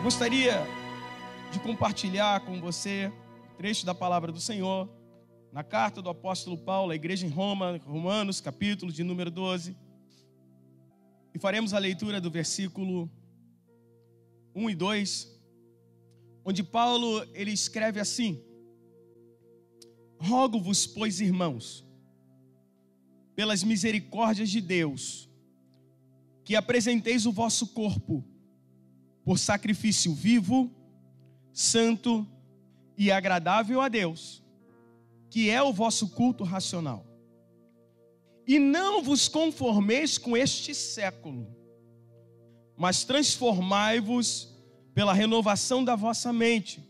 Gostaria de compartilhar com você um trecho da palavra do Senhor na carta do apóstolo Paulo à igreja em Roma, Romanos, capítulo de número 12. E faremos a leitura do versículo 1 e 2, onde Paulo ele escreve assim: Rogo-vos, pois, irmãos, pelas misericórdias de Deus, que apresenteis o vosso corpo por sacrifício vivo, santo e agradável a Deus, que é o vosso culto racional. E não vos conformeis com este século, mas transformai-vos pela renovação da vossa mente,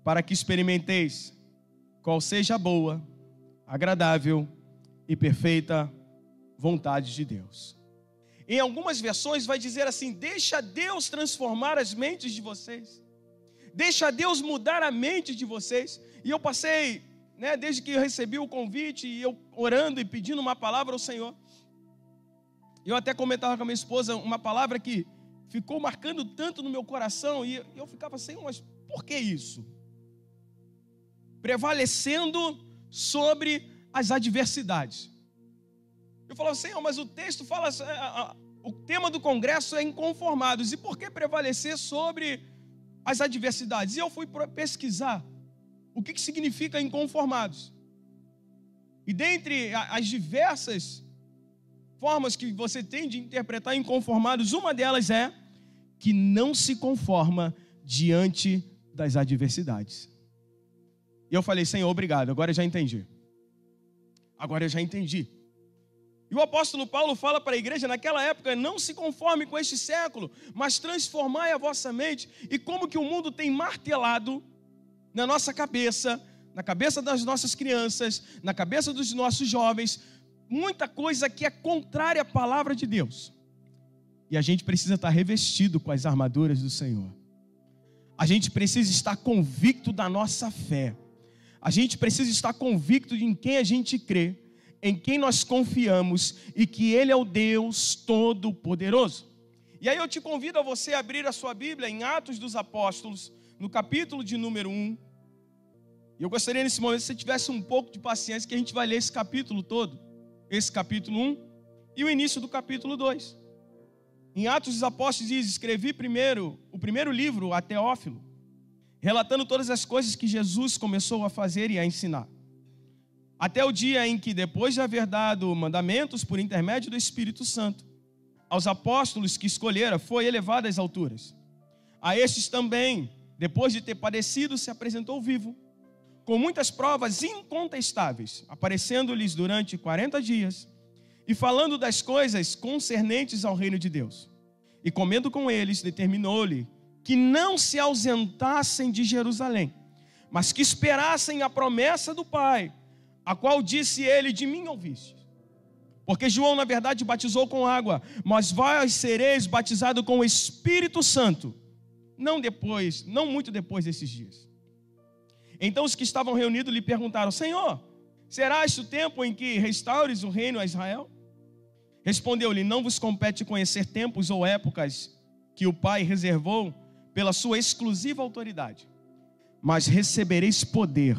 para que experimenteis qual seja a boa, agradável e perfeita vontade de Deus. Em algumas versões vai dizer assim: deixa Deus transformar as mentes de vocês, deixa Deus mudar a mente de vocês. E eu passei, desde que eu recebi o convite, e eu orando e pedindo uma palavra ao Senhor. Eu até comentava com a minha esposa uma palavra que ficou marcando tanto no meu coração, e eu ficava assim, mas por que isso? Prevalecendo sobre as adversidades. Eu falava, Senhor, mas o texto fala, o tema do congresso é inconformados, e por que prevalecer sobre as adversidades? E eu fui pesquisar o que significa inconformados. E dentre as diversas formas que você tem de interpretar inconformados, uma delas é que não se conforma diante das adversidades. E eu falei, Senhor, obrigado, agora eu já entendi. E o apóstolo Paulo fala para a igreja naquela época: não se conforme com este século, mas transformai a vossa mente. E como que o mundo tem martelado na nossa cabeça, na cabeça das nossas crianças, na cabeça dos nossos jovens, muita coisa que é contrária à palavra de Deus. E a gente precisa estar revestido com as armaduras do Senhor. A gente precisa estar convicto da nossa fé. A gente precisa estar convicto de em quem a gente crê, em quem nós confiamos, e que Ele é o Deus Todo-Poderoso. E aí eu te convido a você abrir a sua Bíblia em Atos dos Apóstolos, no capítulo de número 1. E eu gostaria nesse momento que você tivesse um pouco de paciência, que a gente vai ler esse capítulo todo, esse capítulo 1 e o início do capítulo 2. Em Atos dos Apóstolos diz: escrevi o primeiro livro a Teófilo, relatando todas as coisas que Jesus começou a fazer e a ensinar, até o dia em que, depois de haver dado mandamentos por intermédio do Espírito Santo aos apóstolos que escolhera, foi elevado às alturas. A estes também, depois de ter padecido, se apresentou vivo, com muitas provas incontestáveis, aparecendo-lhes durante 40 dias, e falando das coisas concernentes ao reino de Deus. E comendo com eles, determinou-lhe que não se ausentassem de Jerusalém, mas que esperassem a promessa do Pai, a qual disse ele: de mim ouviste. Porque João, na verdade, batizou com água, mas vós sereis batizados com o Espírito Santo, não muito depois desses dias. Então os que estavam reunidos lhe perguntaram: Senhor, será este o tempo em que restaures o reino a Israel? Respondeu-lhe: não vos compete conhecer tempos ou épocas que o Pai reservou pela sua exclusiva autoridade, mas recebereis poder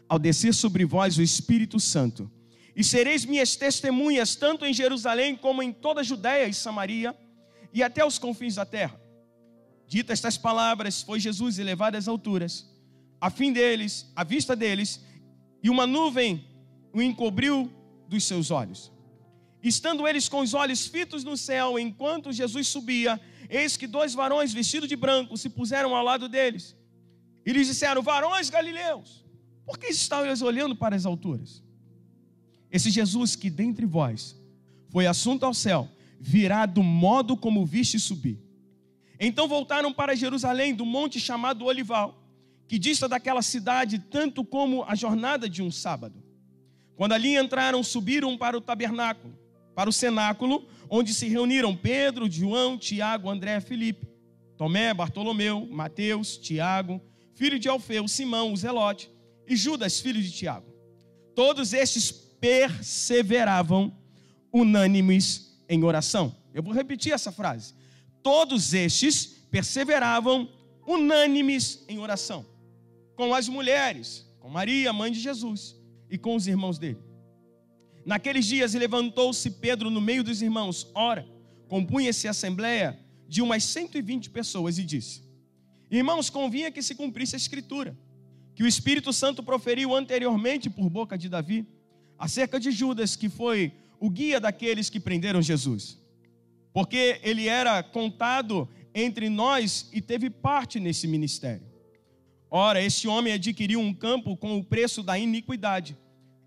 ao descer sobre vós o Espírito Santo, e sereis minhas testemunhas, tanto em Jerusalém como em toda a Judeia e Samaria, e até os confins da terra. Ditas estas palavras, foi Jesus elevado às alturas, à vista deles, e uma nuvem o encobriu dos seus olhos. Estando eles com os olhos fitos no céu, enquanto Jesus subia, eis que 2 varões vestidos de branco se puseram ao lado deles, e lhes disseram: varões galileus, por que estáis olhando para as alturas? Esse Jesus que dentre vós foi assunto ao céu, virá do modo como viste subir. Então voltaram para Jerusalém, do monte chamado Olival, que dista daquela cidade tanto como a jornada de um sábado. Quando ali entraram, subiram para o tabernáculo, para o cenáculo, onde se reuniram Pedro, João, Tiago, André, Filipe, Tomé, Bartolomeu, Mateus, Tiago, filho de Alfeu, Simão, o Zelote, e Judas, filho de Tiago. Todos estes perseveravam unânimes em oração. Eu vou repetir essa frase. Todos estes perseveravam unânimes em oração, com as mulheres, com Maria, mãe de Jesus, e com os irmãos dele. Naqueles dias levantou-se Pedro no meio dos irmãos. Ora, compunha-se a assembleia de umas 120 pessoas e disse: irmãos, convinha que se cumprisse a Escritura, que o Espírito Santo proferiu anteriormente por boca de Davi, acerca de Judas, que foi o guia daqueles que prenderam Jesus. Porque ele era contado entre nós e teve parte nesse ministério. Ora, este homem adquiriu um campo com o preço da iniquidade,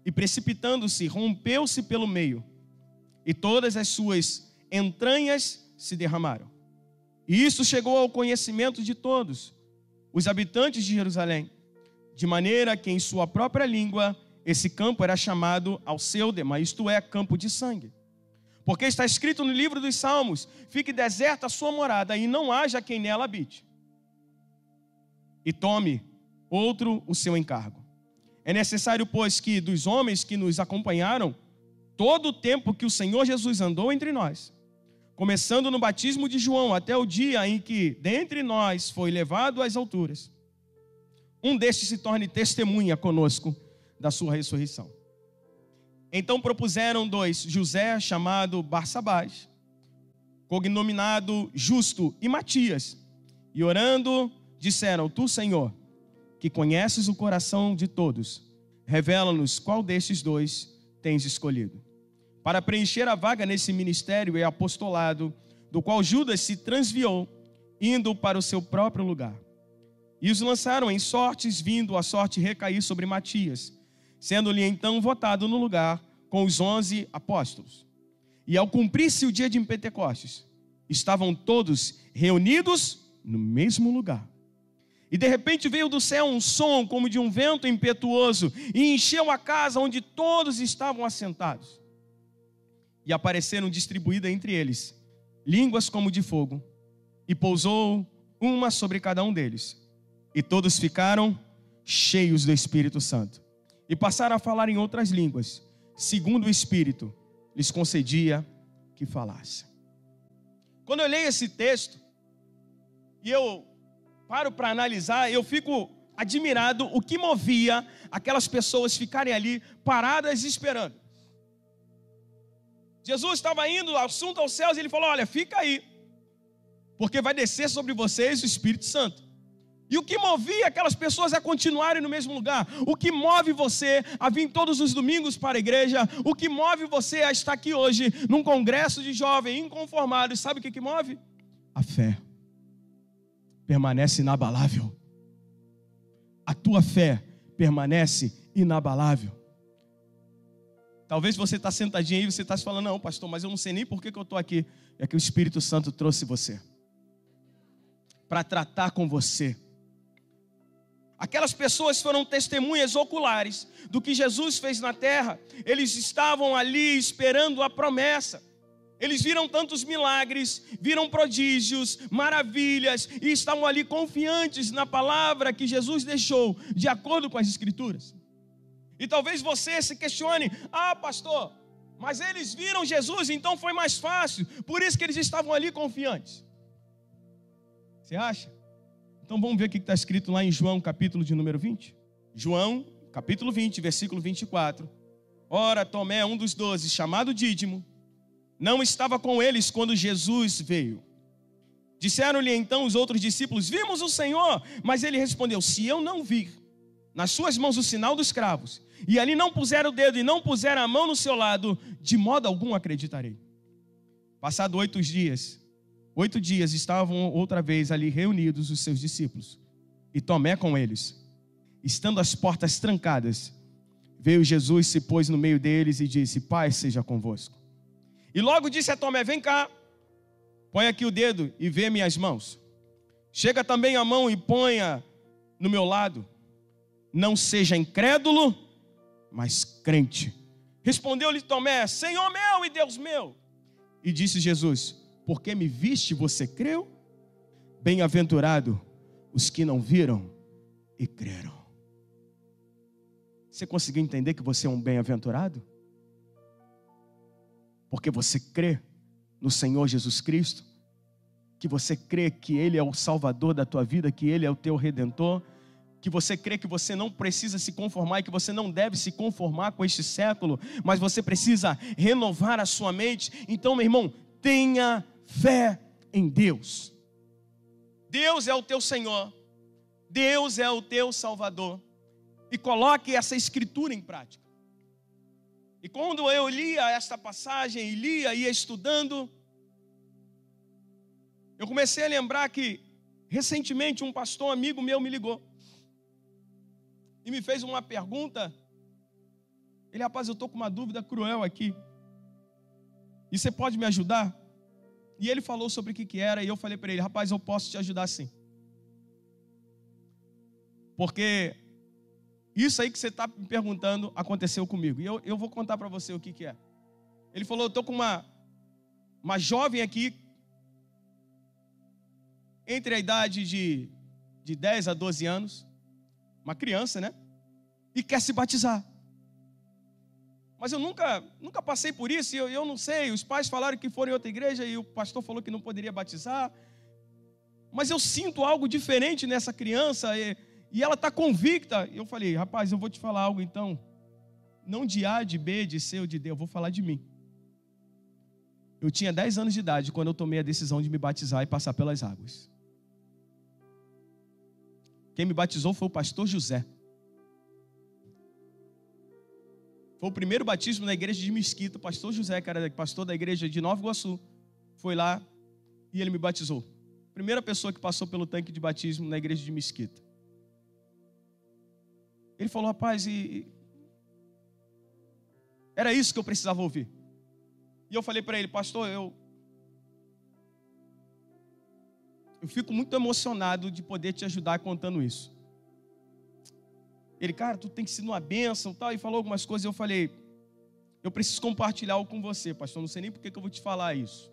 e precipitando-se, rompeu-se pelo meio, e todas as suas entranhas se derramaram. E isso chegou ao conhecimento de todos os habitantes de Jerusalém, de maneira que em sua própria língua esse campo era chamado Alceudema, isto é, campo de sangue. Porque está escrito no livro dos Salmos: fique deserta a sua morada e não haja quem nela habite. E tome outro o seu encargo. É necessário, pois, que dos homens que nos acompanharam, todo o tempo que o Senhor Jesus andou entre nós, começando no batismo de João até o dia em que dentre nós foi levado às alturas, um destes se torne testemunha conosco da sua ressurreição. Então propuseram dois, José, chamado Barsabás, cognominado Justo, e Matias, e orando, disseram: tu, Senhor, que conheces o coração de todos, revela-nos qual destes dois tens escolhido, para preencher a vaga nesse ministério e apostolado, do qual Judas se transviou, indo para o seu próprio lugar. E os lançaram em sortes, vindo a sorte recair sobre Matias, sendo-lhe então votado no lugar com os 11 apóstolos. E ao cumprir-se o dia de Pentecostes, estavam todos reunidos no mesmo lugar. E de repente veio do céu um som como de um vento impetuoso e encheu a casa onde todos estavam assentados. E apareceram distribuídas entre eles línguas como de fogo, e pousou uma sobre cada um deles. E todos ficaram cheios do Espírito Santo, e passaram a falar em outras línguas, segundo o Espírito lhes concedia que falassem. Quando eu leio esse texto, e eu paro para analisar, eu fico admirado o que movia aquelas pessoas ficarem ali paradas esperando. Jesus estava indo assunto aos céus e ele falou: olha, fica aí, porque vai descer sobre vocês o Espírito Santo. E o que movia aquelas pessoas a continuarem no mesmo lugar? O que move você a vir todos os domingos para a igreja? O que move você a estar aqui hoje num congresso de jovens inconformados? Sabe o que move? A fé permanece inabalável. A tua fé permanece inabalável. Talvez você está sentadinho aí e você está se falando: não, pastor, mas eu não sei nem por que eu estou aqui. É que o Espírito Santo trouxe você para tratar com você. Aquelas pessoas foram testemunhas oculares do que Jesus fez na terra. Eles estavam ali esperando a promessa. Eles viram tantos milagres, viram prodígios, maravilhas, e estavam ali confiantes na palavra que Jesus deixou, de acordo com as Escrituras. E talvez você se questione: ah, pastor, mas eles viram Jesus, então foi mais fácil, por isso que eles estavam ali confiantes. Você acha? Então vamos ver o que está escrito lá em João, capítulo de número 20. João, capítulo 20, versículo 24. Ora, Tomé, um dos 12, chamado Dídimo, não estava com eles quando Jesus veio. Disseram-lhe então os outros discípulos: vimos o Senhor. Mas ele respondeu: se eu não vir nas suas mãos o sinal dos cravos, e ali não puser o dedo e não puser a mão no seu lado, de modo algum acreditarei. Passado 8 dias estavam outra vez ali reunidos os seus discípulos, e Tomé com eles. Estando as portas trancadas, veio Jesus, se pôs no meio deles e disse: paz seja convosco. E logo disse a Tomé: vem cá, põe aqui o dedo e vê minhas mãos. Chega também a mão e ponha no meu lado. Não seja incrédulo, mas crente. Respondeu-lhe Tomé: Senhor meu e Deus meu. E disse Jesus: porque me viste, você creu? Bem-aventurado os que não viram e creram. Você conseguiu entender que você é um bem-aventurado? Porque você crê no Senhor Jesus Cristo, que você crê que Ele é o Salvador da tua vida, que Ele é o teu Redentor, que você crê que você não precisa se conformar e que você não deve se conformar com este século, mas você precisa renovar a sua mente. Então, meu irmão, tenha fé em Deus. Deus é o teu Senhor, Deus é o teu Salvador, e coloque essa escritura em prática. E quando eu lia esta passagem e ia estudando, eu comecei a lembrar que recentemente um pastor amigo meu me ligou e me fez uma pergunta. Ele: rapaz, eu estou com uma dúvida cruel aqui, e você pode me ajudar? E ele falou sobre o que era, e eu falei para ele: rapaz, eu posso te ajudar sim. Porque isso aí que você está me perguntando aconteceu comigo. E eu vou contar para você o que é. Ele falou: eu estou com uma jovem aqui, entre a idade de 10 a 12 anos, uma criança, né? E quer se batizar. Mas eu nunca passei por isso, e eu não sei. Os pais falaram que foram em outra igreja e o pastor falou que não poderia batizar. Mas eu sinto algo diferente nessa criança e ela está convicta. Eu falei: rapaz, eu vou te falar algo então. Não de A, de B, de C ou de D, eu vou falar de mim. Eu tinha 10 anos de idade quando eu tomei a decisão de me batizar e passar pelas águas. Quem me batizou foi o pastor José. Foi o primeiro batismo na igreja de Mesquita. O pastor José, que era pastor da igreja de Nova Iguaçu, foi lá e ele me batizou. Primeira pessoa que passou pelo tanque de batismo na igreja de Mesquita. Ele falou: rapaz, era isso que eu precisava ouvir. E eu falei para ele: pastor, eu fico muito emocionado de poder te ajudar contando isso. Ele: cara, tu tem que ser uma bênção, tal, e falou algumas coisas. Eu falei: eu preciso compartilhar algo com você, pastor. Não sei nem por que eu vou te falar isso.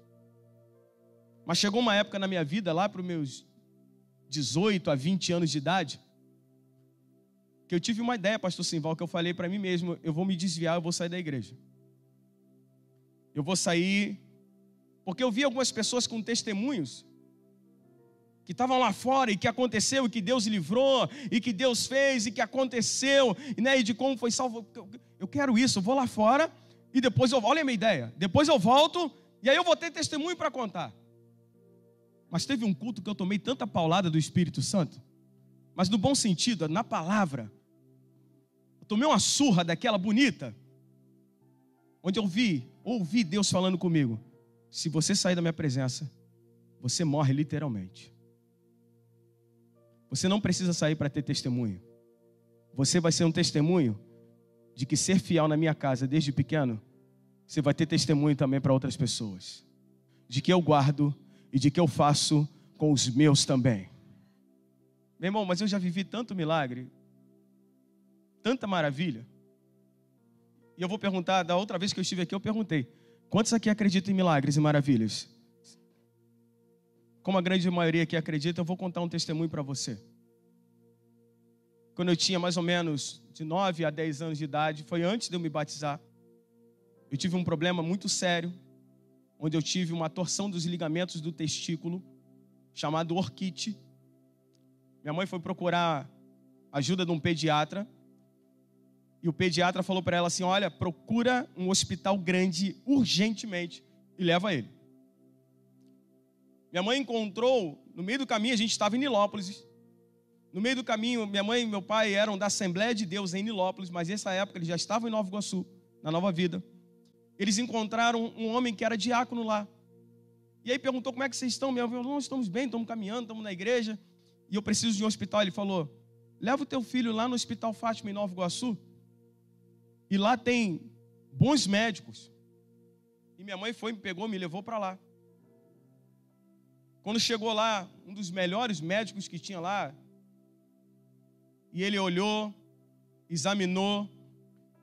Mas chegou uma época na minha vida, lá para os meus 18 a 20 anos de idade, que eu tive uma ideia, pastor Simval, que eu falei para mim mesmo: eu vou me desviar, eu vou sair da igreja. Eu vou sair, porque eu vi algumas pessoas com testemunhos que estavam lá fora, e que aconteceu, e que Deus livrou, e que Deus fez, e que aconteceu, né, e de como foi salvo. Eu quero isso, eu vou lá fora, e depois olha a minha ideia, depois eu volto, e aí eu vou ter testemunho para contar. Mas teve um culto que eu tomei tanta paulada do Espírito Santo, mas no bom sentido, na palavra. Eu tomei uma surra daquela bonita, onde eu ouvi Deus falando comigo: se você sair da minha presença, você morre literalmente. Você não precisa sair para ter testemunho. Você vai ser um testemunho de que ser fiel na minha casa desde pequeno, você vai ter testemunho também para outras pessoas. De que eu guardo e de que eu faço com os meus também. Meu irmão, mas eu já vivi tanto milagre, tanta maravilha. E eu vou perguntar, da outra vez que eu estive aqui, eu perguntei: quantos aqui acreditam em milagres e maravilhas? Como a grande maioria aqui acredita, eu vou contar um testemunho para você. Quando eu tinha mais ou menos de 9 a 10 anos de idade, foi antes de eu me batizar, eu tive um problema muito sério, onde eu tive uma torção dos ligamentos do testículo, chamado orquite. Minha mãe foi procurar ajuda de um pediatra, e o pediatra falou para ela assim: olha, procura um hospital grande urgentemente e leva ele. Minha mãe encontrou, no meio do caminho, a gente estava em Nilópolis. No meio do caminho, minha mãe e meu pai eram da Assembleia de Deus em Nilópolis, mas nessa época eles já estavam em Nova Iguaçu, na Nova Vida. Eles encontraram um homem que era diácono lá. E aí perguntou: como é que vocês estão? Minha mãe falou: não, estamos bem, estamos caminhando, estamos na igreja. E eu preciso de um hospital. Ele falou: leva o teu filho lá no Hospital Fátima em Nova Iguaçu. E lá tem bons médicos. E minha mãe foi, me pegou, me levou para lá. Quando chegou lá, um dos melhores médicos que tinha lá, e ele olhou, examinou,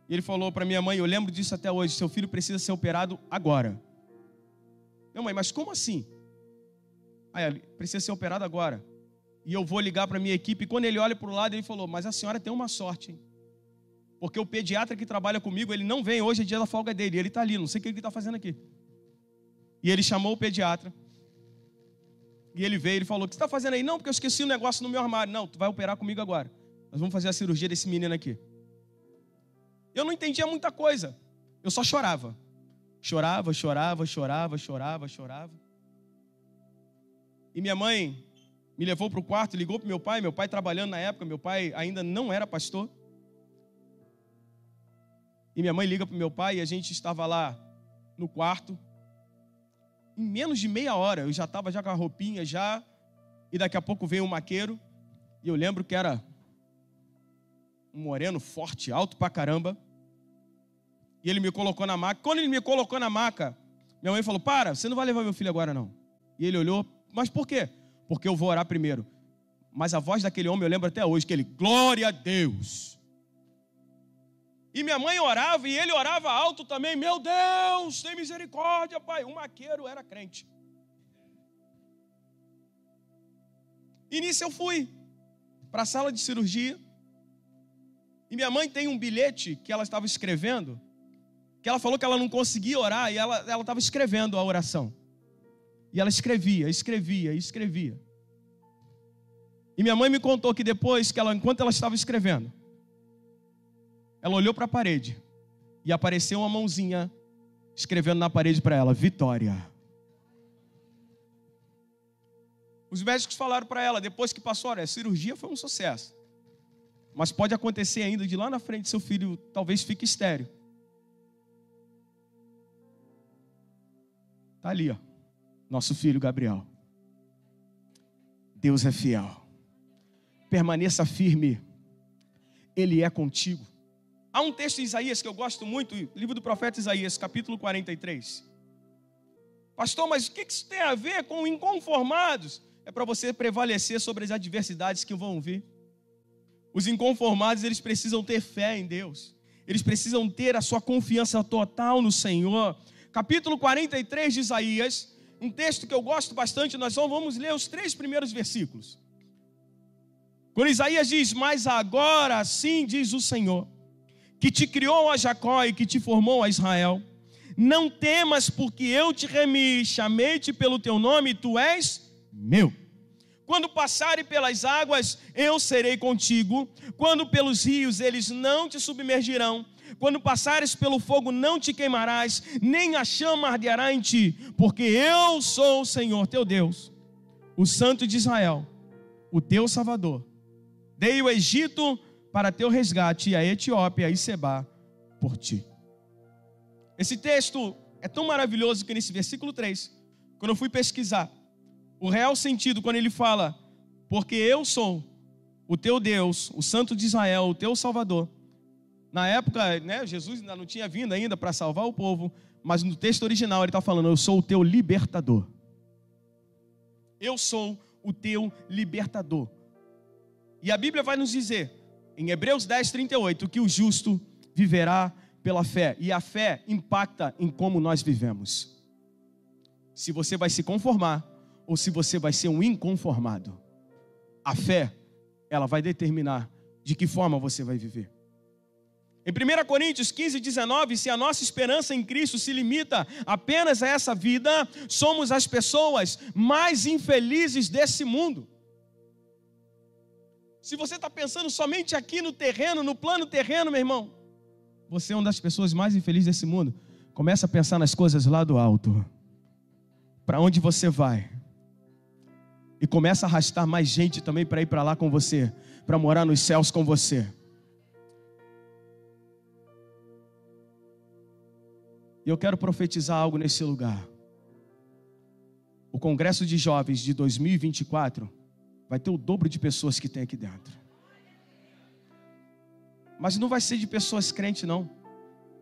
e ele falou para minha mãe: eu lembro disso até hoje, seu filho precisa ser operado agora. Minha mãe: mas como assim? Ele precisa ser operado agora. E eu vou ligar para a minha equipe. E quando ele olha para o lado, ele falou: mas a senhora tem uma sorte, hein? Porque o pediatra que trabalha comigo, ele não vem, hoje é dia da folga dele, ele está ali, não sei o que ele está fazendo aqui. E ele chamou o pediatra. E ele veio, ele falou, o que você está fazendo aí? Não, porque eu esqueci um negócio no meu armário. Não, tu vai operar comigo agora. Nós vamos fazer a cirurgia desse menino aqui. Eu não entendia muita coisa. Eu só chorava. Chorava. E minha mãe me levou para o quarto, ligou para meu pai trabalhando na época, meu pai ainda não era pastor. E minha mãe liga para o meu pai e a gente estava lá no quarto. Em menos de meia hora, eu já estava com a roupinha já, e daqui a pouco veio um maqueiro, e eu lembro que era um moreno forte, alto pra caramba, e ele me colocou na maca. Quando ele me colocou na maca, minha mãe falou, para, você não vai levar meu filho agora não. E ele olhou, mas por quê? Porque eu vou orar primeiro. Mas a voz daquele homem, eu lembro até hoje, que ele, glória a Deus. E minha mãe orava, e ele orava alto também, meu Deus, tem misericórdia, pai. O maqueiro era crente. E nisso eu fui para a sala de cirurgia, e minha mãe tem um bilhete que ela estava escrevendo, que ela falou que ela não conseguia orar, e ela estava escrevendo a oração. E ela escrevia. E minha mãe me contou que depois, enquanto ela estava escrevendo, ela olhou para a parede e apareceu uma mãozinha escrevendo na parede para ela, Vitória. Os médicos falaram para ela, depois que passou, olha, a cirurgia foi um sucesso. Mas pode acontecer ainda de lá na frente, seu filho talvez fique estéril. Está ali, ó, nosso filho Gabriel. Deus é fiel. Permaneça firme. Ele é contigo. Há um texto em Isaías que eu gosto muito, livro do profeta Isaías, capítulo 43. Pastor, mas o que isso tem a ver com inconformados? É para você prevalecer sobre as adversidades que vão vir. Os inconformados, eles precisam ter fé em Deus. Eles precisam ter a sua confiança total no Senhor. Capítulo 43 de Isaías, um texto que eu gosto bastante, nós só vamos ler os 3 primeiros versículos. Quando Isaías diz, mas agora sim diz o Senhor, que te criou a Jacó e que te formou a Israel, não temas, porque eu te remi, chamei-te pelo teu nome, e tu és meu. Quando passarem pelas águas, eu serei contigo. Quando pelos rios, eles não te submergirão. Quando passares pelo fogo, não te queimarás, nem a chama arderá em ti, porque eu sou o Senhor teu Deus, o Santo de Israel, o teu Salvador. Dei o Egito para teu resgate, e a Etiópia e Sebá por ti. Esse texto é tão maravilhoso que nesse versículo 3, quando eu fui pesquisar, o real sentido quando ele fala, porque eu sou o teu Deus, o Santo de Israel, o teu Salvador. Na época, né, Jesus ainda não tinha vindo ainda para salvar o povo, mas no texto original ele está falando, eu sou o teu libertador. Eu sou o teu libertador. E a Bíblia vai nos dizer, em Hebreus 10, 38, que o justo viverá pela fé. E a fé impacta em como nós vivemos. Se você vai se conformar ou se você vai ser um inconformado. A fé, ela vai determinar de que forma você vai viver. Em 1 Coríntios 15, 19, se a nossa esperança em Cristo se limita apenas a essa vida, somos as pessoas mais infelizes desse mundo. Se você está pensando somente aqui no terreno, no plano terreno, meu irmão, você é uma das pessoas mais infelizes desse mundo. Começa a pensar nas coisas lá do alto. Para onde você vai? E começa a arrastar mais gente também para ir para lá com você, para morar nos céus com você. E eu quero profetizar algo nesse lugar. O Congresso de Jovens de 2024 vai ter o dobro de pessoas que tem aqui dentro. Mas não vai ser de pessoas crentes, não.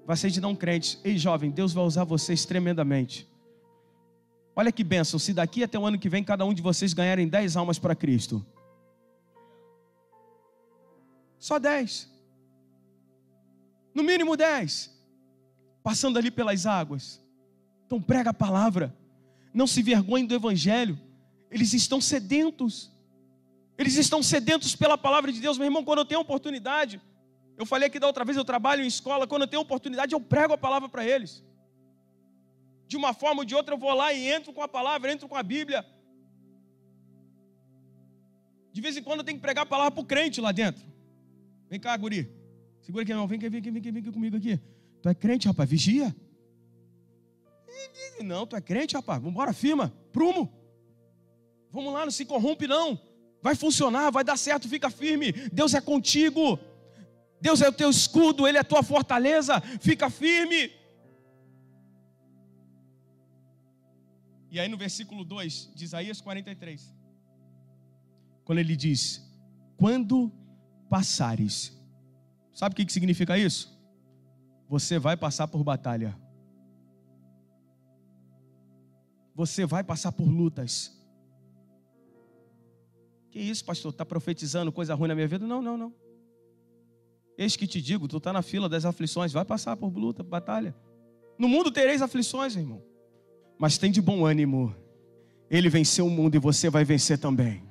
Vai ser de não crentes. Ei, jovem, Deus vai usar vocês tremendamente. Olha que bênção, se daqui até o ano que vem cada um de vocês ganharem 10 almas para Cristo. Só 10. No mínimo 10. Passando ali pelas águas. Então prega a palavra. Não se vergonhem do Evangelho. Eles estão sedentos. Eles estão sedentos pela palavra de Deus. Meu irmão, quando eu tenho oportunidade, eu falei aqui da outra vez, eu trabalho em escola, quando eu tenho oportunidade eu prego a palavra para eles. De uma forma ou de outra eu vou lá e entro com a palavra, entro com a Bíblia. De vez em quando eu tenho que pregar a palavra para o crente lá dentro. Vem cá, guri. Segura aqui, não. Vem aqui comigo aqui. Tu é crente, rapaz? Vigia. Não, tu é crente, rapaz? Vambora, firma. Prumo. Vamos lá, não se corrompe não. Vai funcionar, vai dar certo, fica firme. Deus é contigo. Deus é o teu escudo, Ele é a tua fortaleza. Fica firme. E aí no versículo 2 de Isaías 43, quando ele diz: quando passares, sabe o que significa isso? Você vai passar por batalha. Você vai passar por lutas. Que isso, pastor? Está profetizando coisa ruim na minha vida? Não. Eis que te digo, tu está na fila das aflições. Vai passar por luta, batalha. No mundo tereis aflições, irmão. Mas tem de bom ânimo. Ele venceu o mundo e você vai vencer também.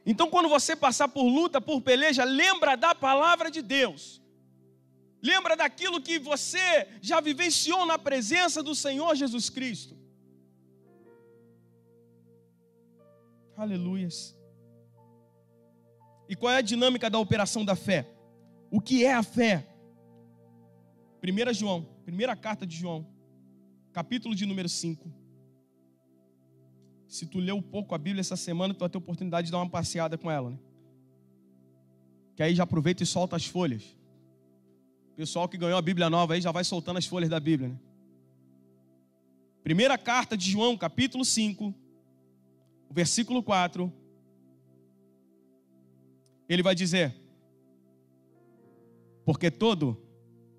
Então quando você passar por luta, por peleja, lembra da palavra de Deus. Lembra daquilo que você já vivenciou na presença do Senhor Jesus Cristo. Aleluias. E qual é a dinâmica da operação da fé? O que é a fé? 1 João, primeira carta de João, capítulo de número 5. Se tu leu pouco a Bíblia essa semana, tu vai ter oportunidade de dar uma passeada com ela, né? Que aí já aproveita e solta as folhas. O pessoal que ganhou a Bíblia nova aí já vai soltando as folhas da Bíblia, né? Primeira carta de João, capítulo 5, o versículo 4. Ele vai dizer: porque todo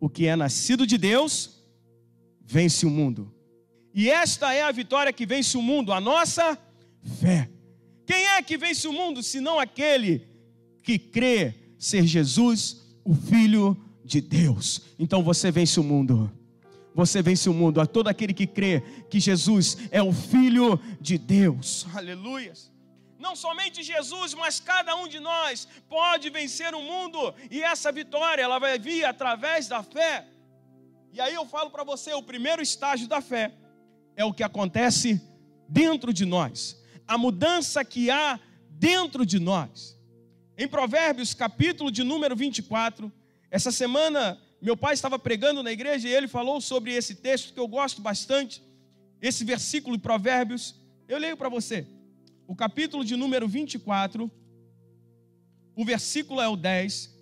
o que é nascido de Deus vence o mundo. E esta é a vitória que vence o mundo, a nossa fé. Quem é que vence o mundo, senão aquele que crê ser Jesus, o Filho de Deus? Então você vence o mundo. Você vence o mundo, a todo aquele que crê que Jesus é o Filho de Deus. Aleluias. Não somente Jesus, mas cada um de nós pode vencer o mundo. E essa vitória, ela vai vir através da fé. E aí eu falo para você, o primeiro estágio da fé é o que acontece dentro de nós. A mudança que há dentro de nós. Em Provérbios, capítulo de número 24, essa semana meu pai estava pregando na igreja e ele falou sobre esse texto que eu gosto bastante. Esse versículo de Provérbios, eu leio para você. O capítulo de número 24, o versículo é o 10,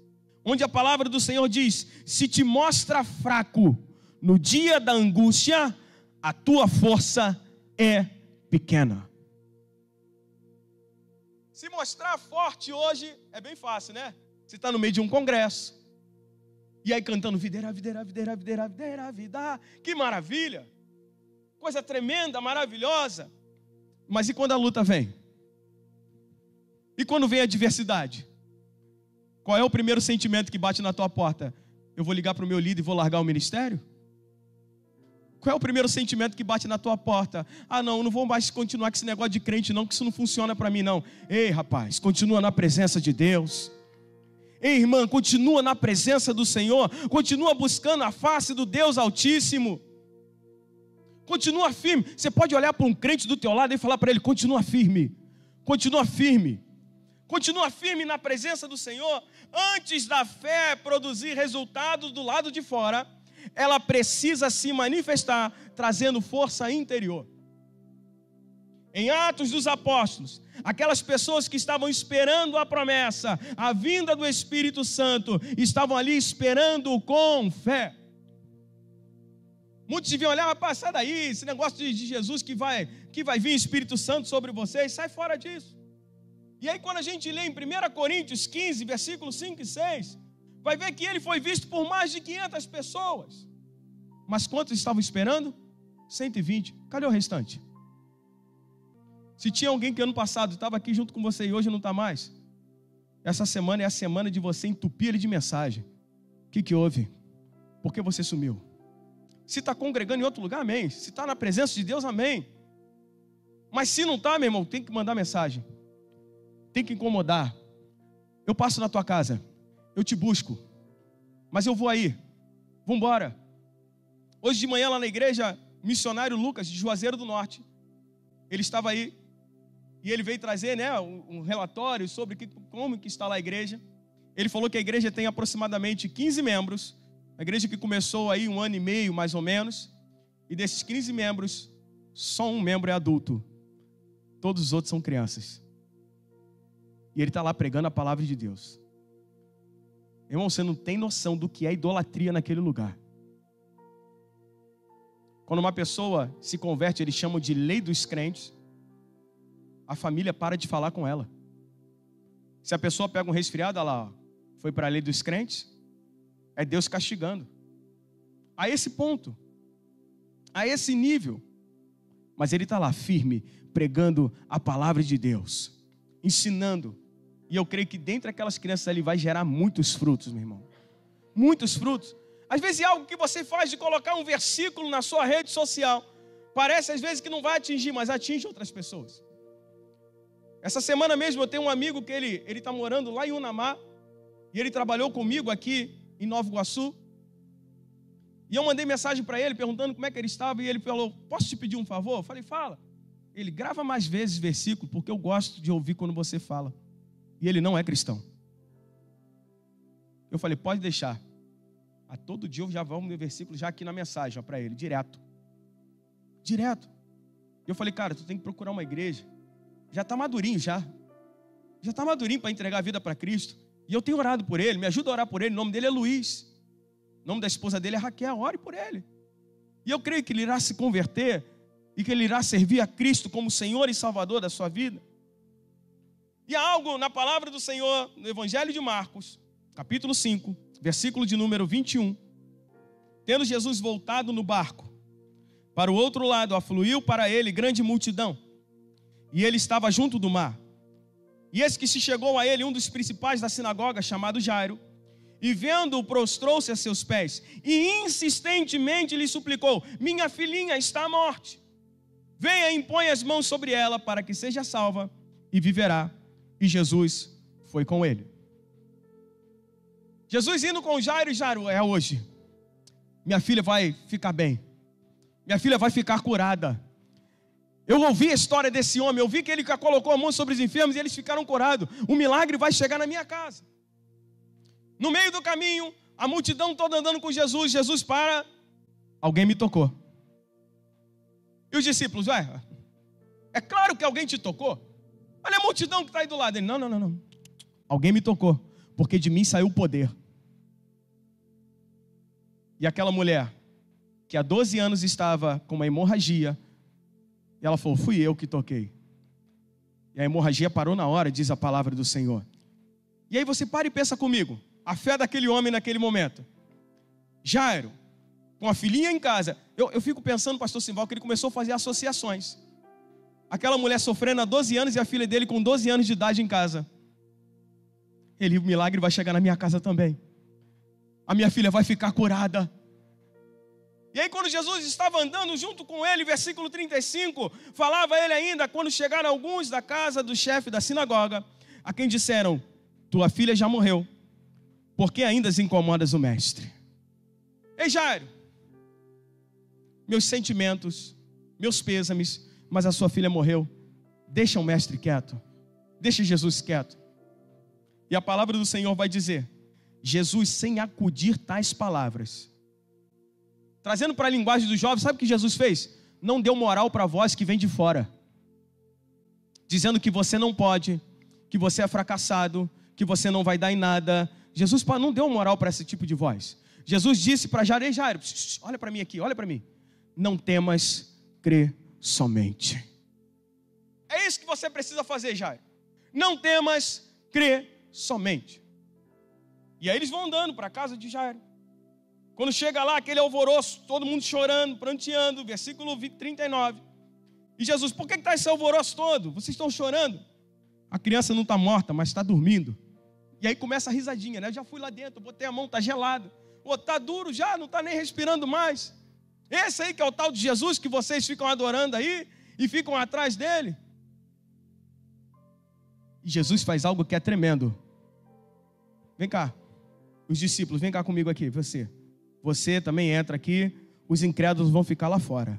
onde a palavra do Senhor diz: se te mostra fraco no dia da angústia, a tua força é pequena. Se mostrar forte hoje é bem fácil, né? Você está no meio de um congresso, e aí cantando videira, videira, videira, videira, videira, vida. Que maravilha! Coisa tremenda, maravilhosa. Mas e quando a luta vem? E quando vem a adversidade? Qual é o primeiro sentimento que bate na tua porta? Eu vou ligar para o meu líder e vou largar o ministério? Qual é o primeiro sentimento que bate na tua porta? Ah, não vou mais continuar com esse negócio de crente não, que isso não funciona para mim não. Ei, rapaz, continua na presença de Deus. Ei, irmã, continua na presença do Senhor. Continua buscando a face do Deus Altíssimo. Continua firme. Você pode olhar para um crente do teu lado e falar para ele: continua firme. Continua firme. Continua firme na presença do Senhor. Antes da fé produzir resultados do lado de fora, ela precisa se manifestar trazendo força interior. Em Atos dos Apóstolos, aquelas pessoas que estavam esperando a promessa, a vinda do Espírito Santo, estavam ali esperando com fé. Muitos deviam olhar: rapaz, sai daí, esse negócio de Jesus que vai vir Espírito Santo sobre vocês, sai fora disso. E aí quando a gente lê em 1 Coríntios 15, versículos 5 e 6, vai ver que ele foi visto por mais de 500 pessoas. Mas quantos estavam esperando? 120. Cadê o restante? Se tinha alguém que ano passado estava aqui junto com você e hoje não está mais, essa semana é a semana de você entupir ele de mensagem. O que houve? Por que você sumiu? Se está congregando em outro lugar, amém. Se está na presença de Deus, amém. Mas se não está, meu irmão, tem que mandar mensagem. Tem que incomodar. Eu passo na tua casa, eu te busco, mas eu vou aí. Vamos embora. Hoje de manhã lá na igreja, missionário Lucas, de Juazeiro do Norte, ele estava aí. e ele veio trazer, né, um relatório sobre como que está lá a igreja. Ele falou que a igreja tem aproximadamente 15 membros, a igreja que começou aí 1 ano e meio, mais ou menos, e desses 15 membros, só um membro é adulto, todos os outros são crianças. E ele está lá pregando a palavra de Deus. Irmão, você não tem noção do que é idolatria naquele lugar. Quando uma pessoa se converte, eles chamam de lei dos crentes, a família para de falar com ela. Se a pessoa pega um resfriado, olha lá, foi para a lei dos crentes, é Deus castigando. A esse ponto, a esse nível. Mas ele está lá firme, pregando a palavra de Deus, ensinando. E eu creio que dentro daquelas crianças ali vai gerar muitos frutos, meu irmão. Muitos frutos. Às vezes é algo que você faz de colocar um versículo na sua rede social. Parece às vezes que não vai atingir, mas atinge outras pessoas. Essa semana mesmo eu tenho um amigo que ele está morando lá em Unamá. E ele trabalhou comigo aqui em Nova Iguaçu. E eu mandei mensagem para ele perguntando como é que ele estava. E ele falou, posso te pedir um favor? Eu falei, fala. Ele, grava mais vezes versículo, porque eu gosto de ouvir quando você fala. E ele não é cristão. Eu falei, pode deixar. A todo dia eu já vou no versículo já aqui na mensagem para ele, direto. Direto. E eu falei, cara, tu tem que procurar uma igreja. Já está madurinho já. Já está madurinho para entregar a vida para Cristo. E eu tenho orado por ele, me ajuda a orar por ele. O nome dele é Luiz. O nome da esposa dele é Raquel, ore por ele. E eu creio que ele irá se converter e que ele irá servir a Cristo como Senhor e Salvador da sua vida. E há algo na palavra do Senhor, no Evangelho de Marcos, capítulo 5, versículo de número 21. Tendo Jesus voltado no barco, para o outro lado, afluiu para ele grande multidão, e ele estava junto do mar. E eis que se chegou a ele um dos principais da sinagoga, chamado Jairo, e vendo-o, prostrou-se a seus pés, e insistentemente lhe suplicou, minha filhinha está à morte. Venha e impõe as mãos sobre ela, para que seja salva, e viverá. E Jesus foi com ele. Jesus indo com Jairo, e Jairo, é hoje. Minha filha vai ficar bem. Minha filha vai ficar curada. Eu ouvi a história desse homem, eu vi que ele colocou a mão sobre os enfermos e eles ficaram curados. O milagre vai chegar na minha casa. No meio do caminho, a multidão toda andando com Jesus. Jesus para, alguém me tocou. E os discípulos, é claro que alguém te tocou. Olha a multidão que está aí do lado dele. Não. Alguém me tocou, porque de mim saiu o poder. E aquela mulher, que há 12 anos estava com uma hemorragia, e ela falou, fui eu que toquei. E a hemorragia parou na hora, diz a palavra do Senhor. E aí você para e pensa comigo, a fé daquele homem naquele momento. Jairo, com a filhinha em casa, eu fico pensando, pastor Simval, que ele começou a fazer associações. Aquela mulher sofrendo há 12 anos e a filha dele com 12 anos de idade em casa. O milagre vai chegar na minha casa também. A minha filha vai ficar curada. E aí quando Jesus estava andando junto com ele, versículo 35, falava ele ainda, quando chegaram alguns da casa do chefe da sinagoga, a quem disseram, tua filha já morreu, por que ainda incomodas o mestre? Ei Jairo, meus sentimentos, meus pêsames, mas a sua filha morreu, deixa o mestre quieto, deixa Jesus quieto. E a palavra do Senhor vai dizer, Jesus sem acudir tais palavras, trazendo para a linguagem dos jovens, sabe o que Jesus fez? Não deu moral para a voz que vem de fora, dizendo que você não pode, que você é fracassado, que você não vai dar em nada. Jesus não deu moral para esse tipo de voz. Jesus disse para Jairo, Jairo, olha para mim aqui, olha para mim. Não temas, crê somente. É isso que você precisa fazer, Jairo. Não temas, crê somente. E aí eles vão andando para a casa de Jairo. Quando chega lá, aquele alvoroço, todo mundo chorando, pranteando, versículo 39. E Jesus, por que está esse alvoroço todo? Vocês estão chorando? A criança não está morta, mas está dormindo. E aí começa a risadinha, né? Eu já fui lá dentro, botei a mão, está gelado. Está duro já, não está nem respirando mais. Esse aí que é o tal de Jesus que vocês ficam adorando aí e ficam atrás dele. E Jesus faz algo que é tremendo. Vem cá, os discípulos, vem cá comigo aqui, você. Você também entra aqui, os incrédulos vão ficar lá fora.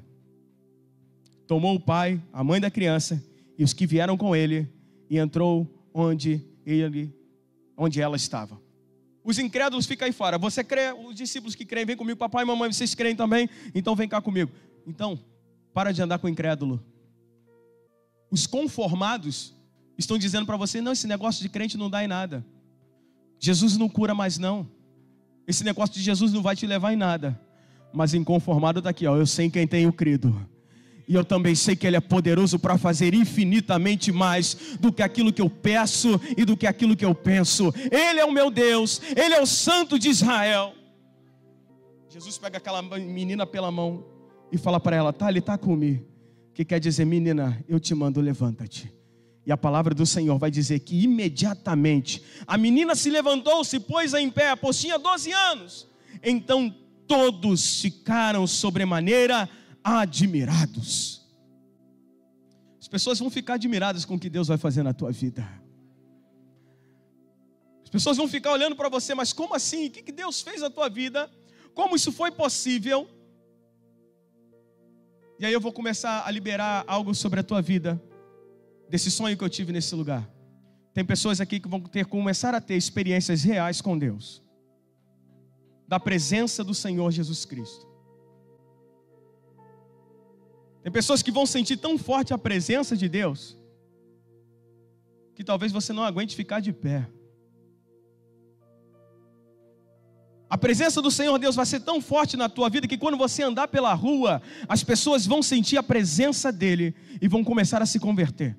Tomou o pai, a mãe da criança e os que vieram com ele, e entrou onde ela estava. Os incrédulos ficam aí fora. Você crê? Os discípulos que creem, vem comigo, papai e mamãe, vocês creem também? Então vem cá comigo. Então, para de andar com o incrédulo. Os conformados estão dizendo para você, não, esse negócio de crente não dá em nada. Jesus não cura mais não. Esse negócio de Jesus não vai te levar em nada. Mas inconformado está aqui, ó, eu sei em quem tenho crido. E eu também sei que Ele é poderoso para fazer infinitamente mais do que aquilo que eu peço e do que aquilo que eu penso. Ele é o meu Deus, Ele é o Santo de Israel. Jesus pega aquela menina pela mão e fala para ela, Talitá cumi, que quer dizer, menina, eu te mando, levanta-te. E a palavra do Senhor vai dizer que imediatamente a menina se levantou, se pôs em pé, pois tinha 12 anos. Então todos ficaram sobremaneira admirados. As pessoas vão ficar admiradas com o que Deus vai fazer na tua vida. As pessoas vão ficar olhando para você, mas como assim? O que Deus fez na tua vida? Como isso foi possível? E aí eu vou começar a liberar algo sobre a tua vida, desse sonho que eu tive nesse lugar. Tem pessoas aqui que vão começar a ter experiências reais com Deus, da presença do Senhor Jesus Cristo. Tem pessoas que vão sentir tão forte a presença de Deus, que talvez você não aguente ficar de pé. A presença do Senhor Deus vai ser tão forte na tua vida, que quando você andar pela rua, as pessoas vão sentir a presença dEle, e vão começar a se converter.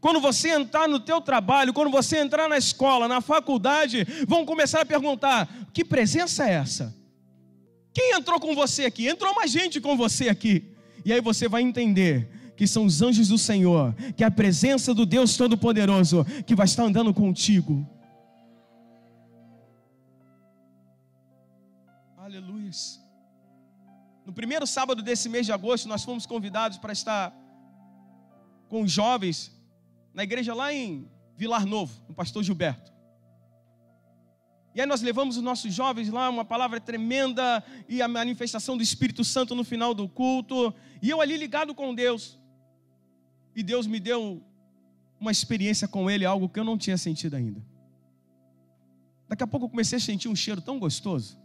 Quando você entrar no teu trabalho, quando você entrar na escola, na faculdade, vão começar a perguntar, que presença é essa? Quem entrou com você aqui? Entrou mais gente com você aqui. E aí você vai entender que são os anjos do Senhor, que é a presença do Deus Todo-Poderoso, que vai estar andando contigo. Aleluia. No primeiro sábado desse mês de agosto, nós fomos convidados para estar com os jovens na igreja lá em Vilar Novo, no pastor Gilberto. E aí nós levamos os nossos jovens lá, uma palavra tremenda, e a manifestação do Espírito Santo no final do culto, e eu ali ligado com Deus, e Deus me deu uma experiência com Ele, algo que eu não tinha sentido ainda. Daqui a pouco eu comecei a sentir um cheiro tão gostoso,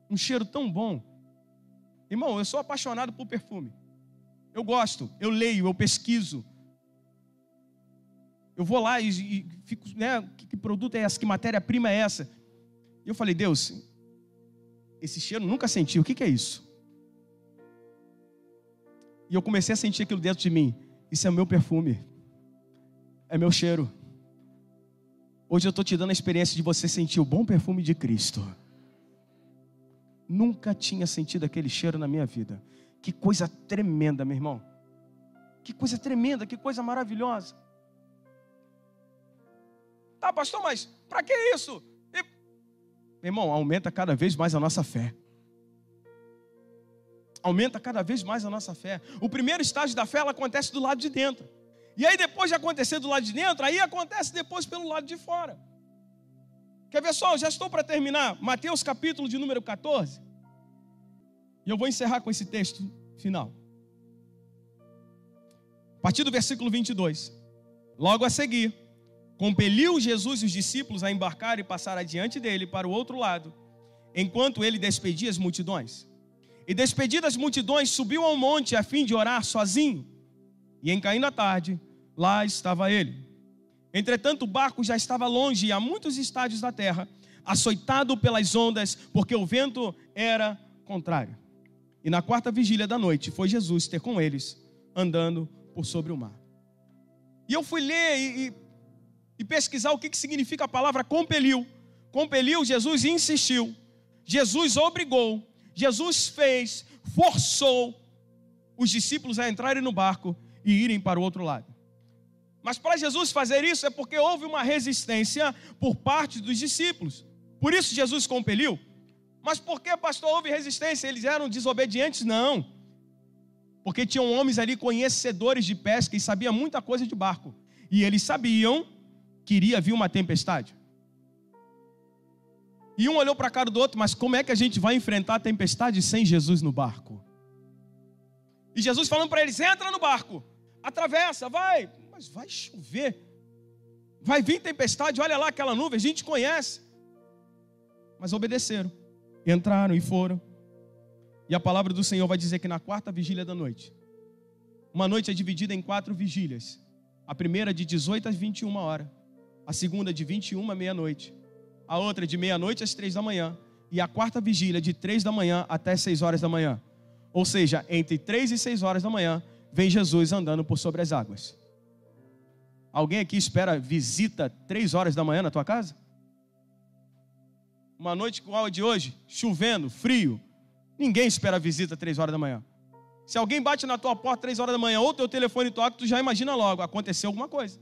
um cheiro tão bom. Irmão, eu sou apaixonado por perfume, eu gosto, eu leio, eu pesquiso, eu vou lá e fico, né, que produto é esse, que matéria-prima é essa? E eu falei, Deus, esse cheiro nunca senti, o que é isso? E eu comecei a sentir aquilo dentro de mim, isso é o meu perfume, é meu cheiro. Hoje eu estou te dando a experiência de você sentir o bom perfume de Cristo. Nunca tinha sentido aquele cheiro na minha vida. Que coisa tremenda, meu irmão. Que coisa tremenda, que coisa maravilhosa. Tá, pastor, mas para que isso? Meu irmão, aumenta cada vez mais a nossa fé. Aumenta cada vez mais a nossa fé. O primeiro estágio da fé, ela acontece do lado de dentro. E aí depois de acontecer do lado de dentro, aí acontece depois pelo lado de fora. Quer ver só? Eu já estou para terminar. Mateus capítulo de número 14. E eu vou encerrar com esse texto final. A partir do versículo 22. Logo a seguir, compeliu Jesus e os discípulos a embarcar e passar adiante dele para o outro lado, enquanto ele despedia as multidões. E despedidas as multidões, subiu ao monte a fim de orar sozinho. E em caindo a tarde, lá estava ele. Entretanto, o barco já estava longe, a muitos estádios da terra, açoitado pelas ondas, porque o vento era contrário. E na quarta vigília da noite, foi Jesus ter com eles, andando por sobre o mar. E eu fui ler e pesquisar o que significa a palavra compeliu. Compeliu, Jesus insistiu, Jesus obrigou, Jesus fez, forçou os discípulos a entrarem no barco e irem para o outro lado. Mas para Jesus fazer isso é porque houve uma resistência por parte dos discípulos. Por isso Jesus compeliu. Mas por que, pastor, houve resistência? Eles eram desobedientes? Não. Porque tinham homens ali conhecedores de pesca e sabiam muita coisa de barco. E eles sabiam que iria vir uma tempestade. E um olhou para a cara do outro, mas como é que a gente vai enfrentar a tempestade sem Jesus no barco? E Jesus falando para eles, entra no barco, atravessa, vai. Mas vai chover, vai vir tempestade, olha lá aquela nuvem, a gente conhece. Mas obedeceram, entraram e foram. E a palavra do Senhor vai dizer que na quarta vigília da noite, uma noite é dividida em 4 vigílias. A primeira de 18 às 21 horas, a segunda de 21 à meia-noite, a outra de meia-noite às 3 da manhã, e a quarta vigília de 3 da manhã até 6 horas da manhã. Ou seja, entre 3 e 6 horas da manhã, vem Jesus andando por sobre as águas. Alguém aqui espera visita 3 horas da manhã na tua casa? Uma noite igual a de hoje, chovendo, frio, ninguém espera visita 3 horas da manhã. Se alguém bate na tua porta 3 horas da manhã, ou teu telefone toca, tu já imagina logo, aconteceu alguma coisa.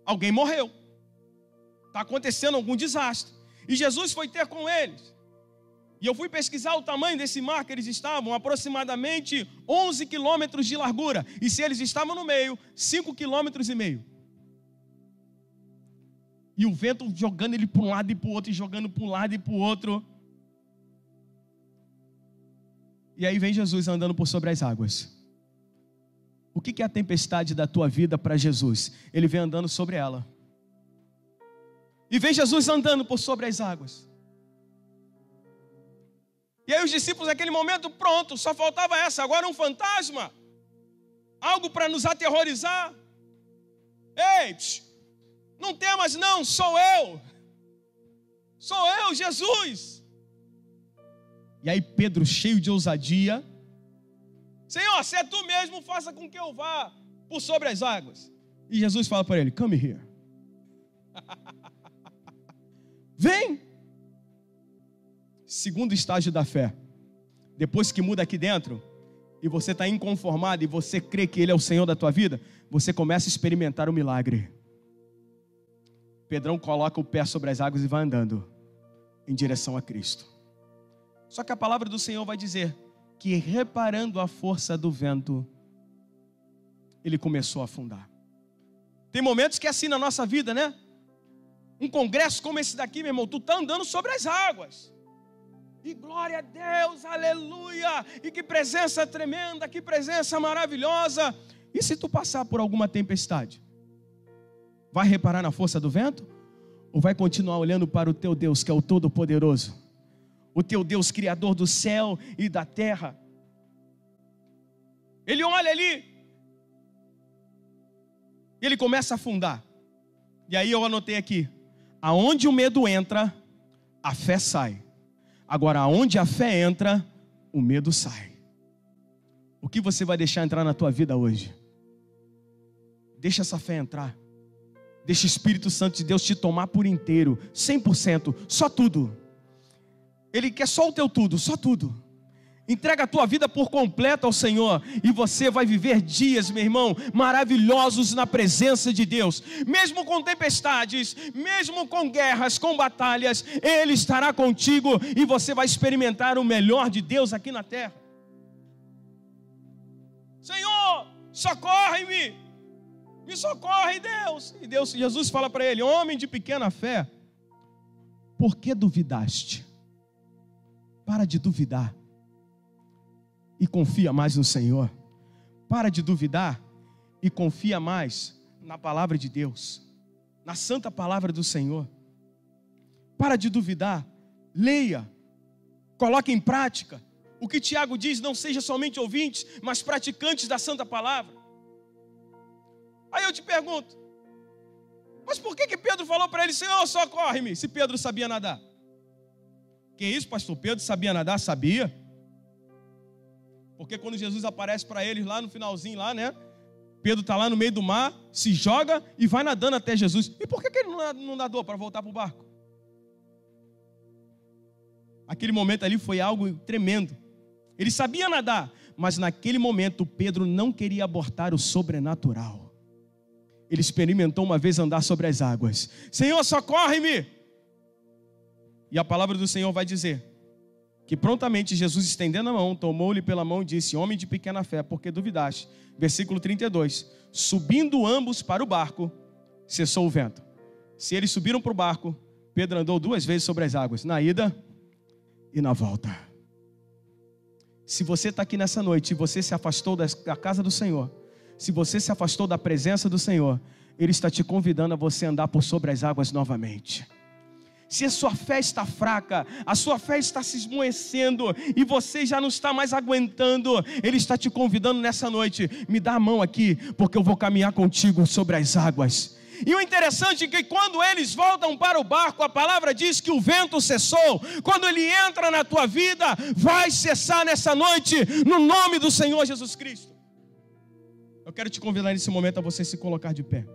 Alguém morreu. Está acontecendo algum desastre. E Jesus foi ter com eles. E eu fui pesquisar o tamanho desse mar que eles estavam, aproximadamente 11 quilômetros de largura. E se eles estavam no meio, 5,5 quilômetros. E o vento jogando ele para um lado e para o outro, e jogando para um lado e para o outro. E aí vem Jesus andando por sobre as águas. O que é a tempestade da tua vida para Jesus? Ele vem andando sobre ela. E vem Jesus andando por sobre as águas. E aí os discípulos naquele momento, pronto, só faltava essa. Agora um fantasma. Algo para nos aterrorizar. Ei, não temas não, sou eu. Sou eu, Jesus. E aí Pedro, cheio de ousadia, Senhor, se é tu mesmo, faça com que eu vá por sobre as águas. E Jesus fala para ele, come here. Vem. Segundo estágio da fé. Depois que muda aqui dentro, e você está inconformado, e você crê que Ele é o Senhor da tua vida, você começa a experimentar o milagre. Pedrão coloca o pé sobre as águas e vai andando em direção a Cristo. Só que a palavra do Senhor vai dizer que, reparando a força do vento, ele começou a afundar. Tem momentos que é assim na nossa vida, né? Um congresso como esse daqui, meu irmão, tu está andando sobre as águas. E glória a Deus, aleluia. E que presença tremenda, que presença maravilhosa. E se tu passar por alguma tempestade? Vai reparar na força do vento? Ou vai continuar olhando para o teu Deus, que é o Todo-Poderoso? O teu Deus, Criador do céu e da terra. Ele olha ali. E ele começa a afundar. E aí eu anotei aqui. Aonde o medo entra, a fé sai. Agora, aonde a fé entra, o medo sai. O que você vai deixar entrar na tua vida hoje? Deixa essa fé entrar. Deixa o Espírito Santo de Deus te tomar por inteiro, 100%, só tudo. Ele quer só o teu tudo, só tudo. Entrega a tua vida por completo ao Senhor, e você vai viver dias, meu irmão, maravilhosos na presença de Deus. Mesmo com tempestades, mesmo com guerras, com batalhas, Ele estará contigo, e você vai experimentar o melhor de Deus aqui na terra. Senhor, socorre-me, me socorre, Deus. E Jesus fala para ele, homem de pequena fé, por que duvidaste? Para de duvidar e confia mais no Senhor. Para de duvidar e confia mais na palavra de Deus, na santa palavra do Senhor. Para de duvidar, leia, coloque em prática. O que Tiago diz, não seja somente ouvintes, mas praticantes da santa palavra. Aí eu te pergunto, mas por que Pedro falou para ele, Senhor, socorre-me, se Pedro sabia nadar? Que isso, pastor? Pedro sabia nadar? Sabia. Porque quando Jesus aparece para eles lá no finalzinho, lá, né? Pedro está lá no meio do mar, se joga e vai nadando até Jesus. E por que ele não nadou para voltar para o barco? Aquele momento ali foi algo tremendo. Ele sabia nadar, mas naquele momento Pedro não queria abortar o sobrenatural. Ele experimentou uma vez andar sobre as águas. Senhor, socorre-me! E a palavra do Senhor vai dizer que prontamente Jesus, estendendo a mão, tomou-lhe pela mão e disse, homem de pequena fé, por que duvidaste? Versículo 32, subindo ambos para o barco, cessou o vento. Se eles subiram para o barco, Pedro andou 2 vezes sobre as águas, na ida e na volta. Se você está aqui nessa noite e você se afastou da casa do Senhor, se você se afastou da presença do Senhor, Ele está te convidando a você andar por sobre as águas novamente. Se a sua fé está fraca, a sua fé está se esmoecendo e você já não está mais aguentando, Ele está te convidando nessa noite: me dá a mão aqui, porque eu vou caminhar contigo sobre as águas. E o interessante é que quando eles voltam para o barco, a palavra diz que o vento cessou. Quando ele entra na tua vida, vai cessar nessa noite, no nome do Senhor Jesus Cristo. Eu quero te convidar nesse momento a você se colocar de pé.